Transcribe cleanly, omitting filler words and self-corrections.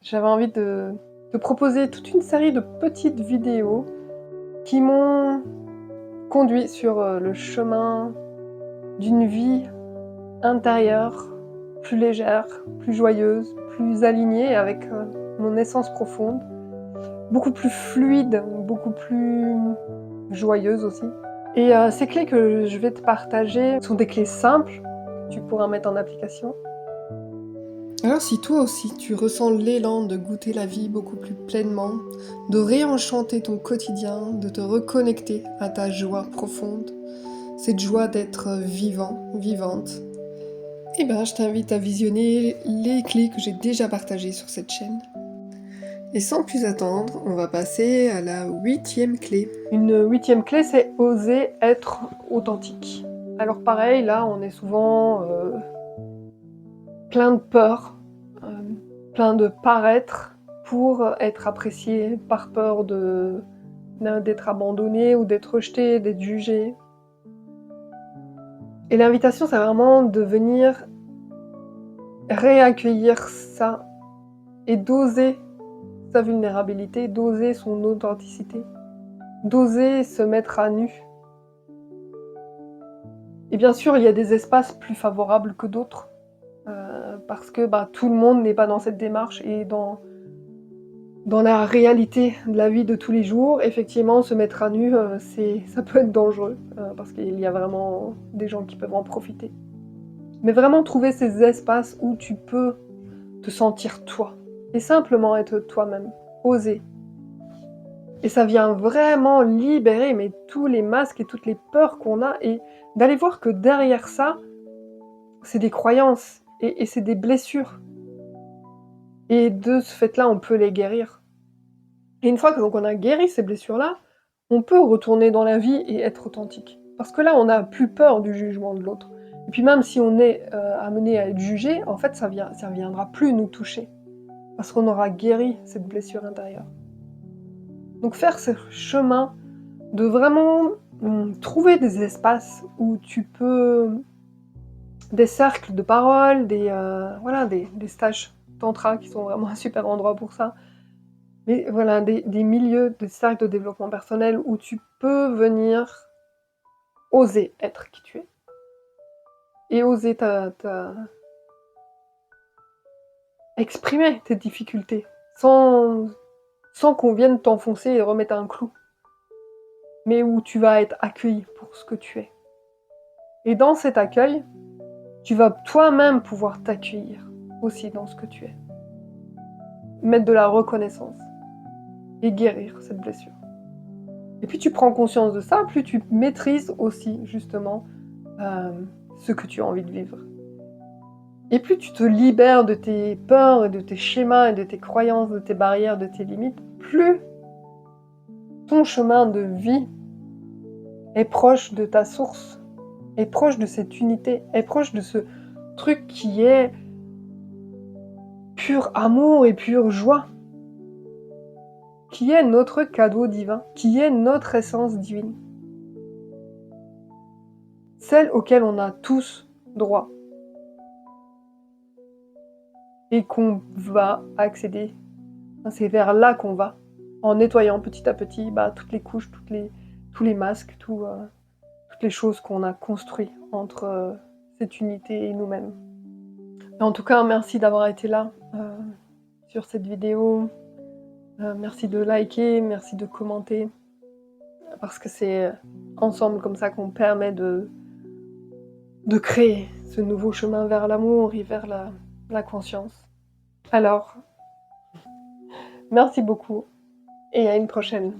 j'avais envie de te proposer toute une série de petites vidéos qui m'ont conduit sur le chemin d'une vie intérieure, plus légère, plus joyeuse, plus alignée avec mon essence profonde, beaucoup plus fluide, beaucoup plus joyeuse aussi. Et ces clés que je vais te partager sont des clés simples que tu pourras mettre en application. Alors si toi aussi tu ressens l'élan de goûter la vie beaucoup plus pleinement, de réenchanter ton quotidien, de te reconnecter à ta joie profonde, cette joie d'être vivant, vivante, eh ben je t'invite à visionner les clés que j'ai déjà partagées sur cette chaîne. Et sans plus attendre, on va passer à la 8e clé. Une 8e clé, c'est oser être authentique. Alors pareil, là on est souvent plein de peur, plein de paraître pour être apprécié, par peur d'être abandonné ou d'être rejeté, d'être jugé. Et l'invitation, c'est vraiment de venir réaccueillir ça et d'oser sa vulnérabilité, d'oser son authenticité, d'oser se mettre à nu. Et bien sûr, il y a des espaces plus favorables que d'autres, parce que tout le monde n'est pas dans cette démarche et dans la réalité de la vie de tous les jours, effectivement, se mettre à nu, ça peut être dangereux, parce qu'il y a vraiment des gens qui peuvent en profiter. Mais vraiment trouver ces espaces où tu peux te sentir toi, et simplement être toi-même, oser. Et ça vient vraiment libérer tous les masques et toutes les peurs qu'on a, et d'aller voir que derrière ça, c'est des croyances, et c'est des blessures. Et de ce fait-là, on peut les guérir. Et une fois que on a guéri ces blessures-là, on peut retourner dans la vie et être authentique. Parce que là, on n'a plus peur du jugement de l'autre. Et puis même si on est amené à être jugé, en fait, ça viendra plus nous toucher. Parce qu'on aura guéri cette blessure intérieure. Donc faire ce chemin de vraiment trouver des espaces où tu peux... des cercles de parole, des stages tantra qui sont vraiment un super endroit pour ça. Mais voilà, des milieux, des cercles de développement personnel où tu peux venir oser être qui tu es. Et oser exprimer tes difficultés, sans qu'on vienne t'enfoncer et remettre un clou. Mais où tu vas être accueilli pour ce que tu es. Et dans cet accueil, tu vas toi-même pouvoir t'accueillir aussi dans ce que tu es. Mettre de la reconnaissance. Et guérir cette blessure. Et plus tu prends conscience de ça, plus tu maîtrises aussi, justement, ce que tu as envie de vivre. Et plus tu te libères de tes peurs, et de tes schémas, et de tes croyances, de tes barrières, de tes limites, plus ton chemin de vie est proche de ta source, est proche de cette unité, est proche de ce truc qui est pur amour et pure joie, qui est notre cadeau divin, qui est notre essence divine. Celle auquel on a tous droit. Et qu'on va accéder. C'est vers là qu'on va, en nettoyant petit à petit toutes les couches, tous les masques, toutes les choses qu'on a construites entre cette unité et nous-mêmes. En tout cas, merci d'avoir été là sur cette vidéo. Merci de liker, merci de commenter, parce que c'est ensemble comme ça qu'on permet de créer ce nouveau chemin vers l'amour et vers la conscience. Alors, merci beaucoup et à une prochaine.